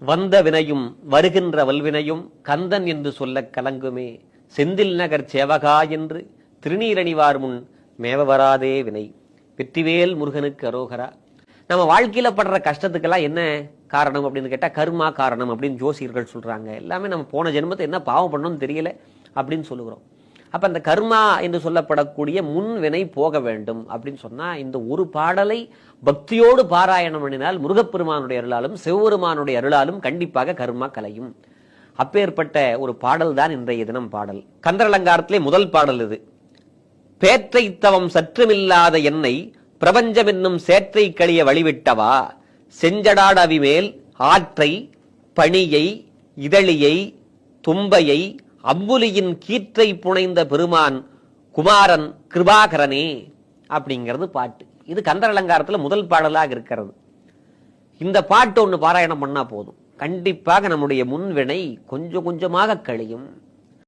வந்த வினையும் வருகின்ற வல்வினையும் கந்தன் என்று சொல்ல கலங்குமே, செந்தில் நகர் சேவகா என்று திருநீரணிவார் முன் மேவ வராதே வினை. வெற்றிவேல் முருகனுக்கு அரோகரா. நம்ம வாழ்க்கையில படுற கஷ்டத்துக்கெல்லாம் என்ன காரணம் அப்படின்னு கேட்டா கர்மா காரணம் அப்படின்னு ஜோசியர்கள் சொல்றாங்க. எல்லாமே நம்ம போன ஜென்மத்தை என்ன பாவம் பண்ணணும்னு தெரியல அப்படின்னு சொல்லுகிறோம். அப்ப அந்த கர்மா என்று சொல்லப்படக்கூடிய முன்வினை போக வேண்டும் அப்படின்னு சொன்னா இந்த ஒரு பாடலை பக்தியோடு பாராயணம் பண்ணினால் முருகப்பெருமானுடைய அருளாலும் சிவபெருமானுடைய அருளாலும் கண்டிப்பாக கர்மா கலையும். அப்பேற்பட்ட ஒரு பாடல் தான் இன்றைய தினம் பாடல். கந்தரலங்காரத்திலே முதல் பாடல் இது. பேற்றை தவம் சற்றுமில்லாத என்னை பிரபஞ்சம் என்னும் சேற்றை கழிய வழிவிட்டவா, செஞ்சடாட அவிமேல் ஆற்றை பணியை இதழியை தும்பையை அம்புலியின் கீற்றை புனைந்த பெருமான் குமாரன் கிருபாகரனே அப்படிங்கிறது பாட்டு. இது கந்தர் அலங்காரத்துல முதல் பாடலாக இருக்கிறது. இந்த பாட்டு ஒண்ணு பாராயணம் பண்ணா போதும், கண்டிப்பாக நம்முடைய முன்வினை கொஞ்சம் கொஞ்சமாக கழியும்.